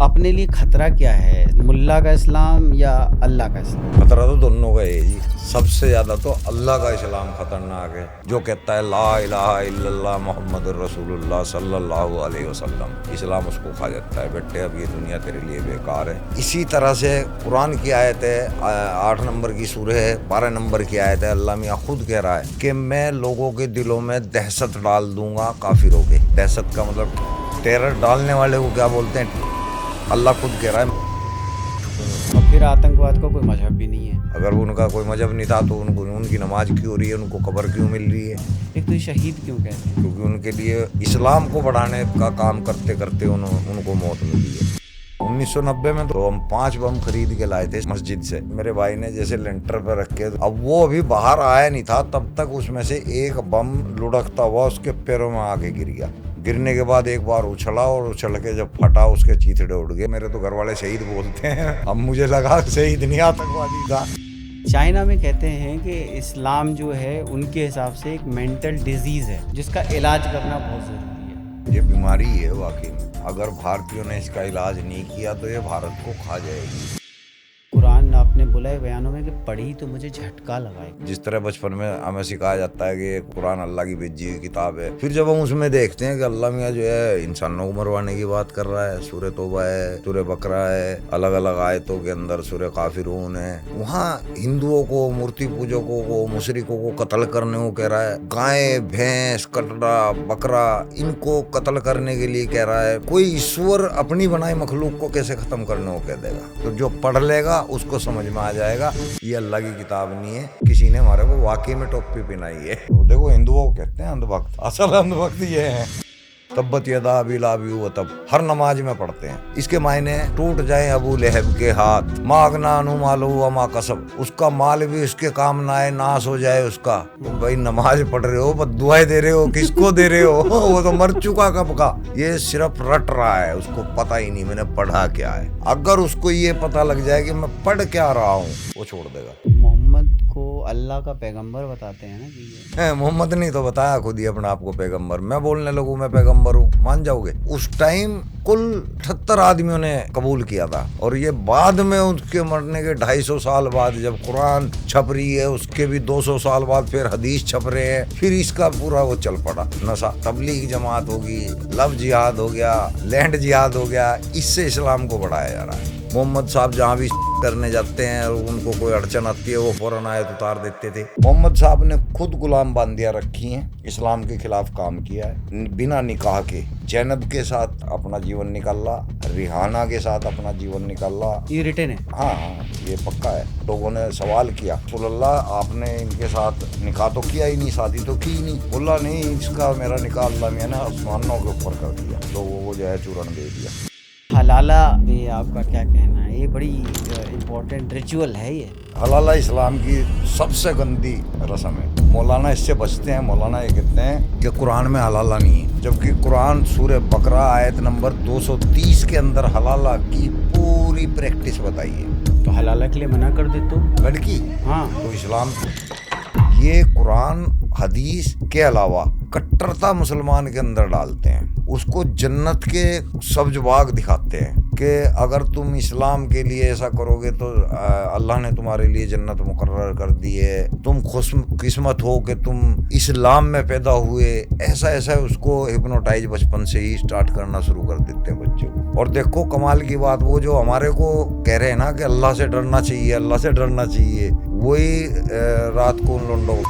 اپنے لیے خطرہ کیا ہے، ملا کا اسلام یا اللہ کا اسلام؟ خطرہ تو دونوں کا ہے جی. سب سے زیادہ تو اللہ کا اسلام خطرناک ہے. جو کہتا ہے لا الہ الا اللہ محمد الرسول اللہ صلی اللہ علیہ وسلم، اسلام اس کو کھا جاتا ہے. بیٹے اب یہ دنیا تیرے لیے بیکار ہے. اسی طرح سے قرآن کی آیت ہے 8 نمبر کی سورہ ہے 12 نمبر کی آیت ہے. اللہ میاں خود کہہ رہا ہے کہ میں لوگوں کے دلوں میں دہشت ڈال دوں گا کافروں کے. دہشت کا مطلب ٹیرر ڈالنے والے کو کیا بولتے ہیں، اللہ خود کہہ رہا ہے. اور پھر آتنکواد کا کوئی مذہب بھی نہیں ہے. اگر ان کا کوئی مذہب نہیں تھا تو ان کی نماز کیوں ہو رہی ہے، ان کو قبر کیوں مل رہی ہے؟ ایک تو یہ شہید کیوں کہتے ہیں؟ کیونکہ ان کے لیے اسلام کو بڑھانے کا کام کرتے کرتے ان کو موت ملی ہے. 1990 میں تو ہم 5 بم خرید کے لائے تھے مسجد سے. میرے بھائی نے جیسے لینٹر پہ رکھے، اب وہ ابھی باہر آیا نہیں تھا تب تک اس میں سے ایک بم لڑکتا ہوا اس کے پیروں میں آ کے گر گیا. گرنے کے بعد ایک بار اچھلا اور اچھل کے جب پھٹا اس کے چیتڑے اڑ گئے. میرے تو گھر والے شہید بولتے ہیں، اب مجھے لگا شہید نہیں آتنکوادی تھا. چائنا میں کہتے ہیں کہ اسلام جو ہے ان کے حساب سے ایک مینٹل ڈیزیز ہے جس کا علاج کرنا بہت ضروری ہے. یہ بیماری ہے واقعی میں. اگر بھارتیوں نے اس کا علاج نہیں کیا تو یہ بھارت کو کھا جائے گی. قرآن آپ نے بولا ہے بیانوں میں کہ پڑھی تو مجھے جھٹکا لگا. جس طرح بچپن میں ہمیں سکھایا جاتا ہے کہ قرآن اللہ کی بھیجی ہوئی کتاب ہے، پھر جب ہم اس میں دیکھتے ہیں کہ اللہ میاں جو ہے انسانوں کو مروانے کی بات کر رہا ہے. سورہ توبہ ہے، سورہ بقرہ ہے، الگ الگ آیتوں کے اندر سورہ کافرون ہے. وہاں ہندوؤں کو، مورتی پوجکوں کو، مشرکوں کو قتل کرنے کو کہہ رہا ہے. گائے، بھینس، کٹڑا، بکرا، ان کو قتل کرنے کے لیے کہہ رہا ہے. کوئی ایشور اپنی بنائی مخلوق کو کیسے ختم کرنے کو کہہ دے گا؟ تو جو پڑھ لے گا اس کو سمجھ میں آ جائے گا یہ اللہ کی کتاب نہیں ہے، کسی نے ہمارے کو واقعی میں ٹوپی پہنائی ہے. دیکھو ہندوؤں کو کہتے ہیں اندھ بھکت، اصل اندھ بھکت یہ ہے. تبت یدا ابی لہب وتب ہر نماز میں پڑھتے ہیں. اس کے معنی ٹوٹ جائیں ابو لہب کے ہاتھ، ما اغنی عنہ مالہ وما کسب، اس کا مال بھی اس کے کام نہ آئے، ناس ہو جائے اس کا. بھائی نماز پڑھ رہے ہو، بس دعائیں دے رہے ہو، کس کو دے رہے ہو؟ وہ تو مر چکا کب کا. یہ صرف رٹ رہا ہے، اس کو پتہ ہی نہیں میں نے پڑھا کیا ہے. اگر اس کو یہ پتہ لگ جائے کہ میں پڑھ کیا رہا ہوں وہ چھوڑ دے گا. محمد کو اللہ کا پیغمبر بتاتے ہیں نا کہ محمد نے تو بتایا خود ہی اپنا آپ کو پیغمبر. میں بولنے لگوں میں پیغمبر ہوں، مان جاؤ گے؟ اس ٹائم کل 78 آدمیوں نے قبول کیا تھا، اور یہ بعد میں اس کے مرنے کے 250 سال بعد جب قرآن چھپ رہی ہے اس کے بھی 200 سال بعد پھر حدیث چھپ رہے ہیں، پھر اس کا پورا وہ چل پڑا نسا. تبلیغ جماعت ہوگی، لو جہاد ہو گیا، لینڈ جہاد ہو گیا، اس سے اسلام کو بڑھایا جا رہا ہے. محمد صاحب جہاں بھی کرنے جاتے ہیں اور ان کو کوئی اڑچن آتی ہے وہ فوراً آیت اتار دیتے تھے. محمد صاحب نے خود غلام باندیاں رکھی ہیں، اسلام کے خلاف کام کیا ہے. بنا نکاح کے زینب کے ساتھ اپنا جیون نکالا، ریحانہ کے ساتھ اپنا جیون نکالا. یہ ریٹن ہے؟ ہاں یہ پکا ہے. لوگوں نے سوال کیا رسول اللہ آپ نے ان کے ساتھ نکاح تو کیا ہی نہیں، شادی تو کی ہی نہیں. بولا نہیں، اس کا میرا نکاح اللہ میاں نے آسمانوں کے اوپر کر دیا، لوگوں کو جو ہے چورن دے دیا. حلالہ پہ آپ کا کیا کہنا ہے؟ یہ بڑی امپورٹنٹ ریچول ہے. یہ حلالہ اسلام کی سب سے گندی رسم ہے. مولانا اس سے بچتے ہیں. مولانا یہ کہتے ہیں کہ قرآن میں حلالہ نہیں ہے، جبکہ قرآن سورہ بقرہ آیت نمبر 230 کے اندر حلالہ کی پوری پریکٹس بتائی ہے. تو حلالہ کے لیے منع کر دے تو لڑکی ہاں تو اسلام یہ قرآن حدیث کے علاوہ کٹرتا مسلمان کے اندر ڈالتے ہیں. اس کو جنت کے سبز باغ دکھاتے ہیں کہ اگر تم اسلام کے لیے ایسا کرو گے تو اللہ نے تمہارے لیے جنت مقرر کر دی ہے، تم خوش قسمت ہو کہ تم اسلام میں پیدا ہوئے. ایسا اس کو ہپنوٹائز بچپن سے ہی سٹارٹ کرنا شروع کر دیتے ہیں بچے کو. اور دیکھو کمال کی بات، وہ جو ہمارے کو کہہ رہے ہیں نا کہ اللہ سے ڈرنا چاہیے، اللہ سے ڈرنا چاہیے، وہی رات کو ان لونڈوں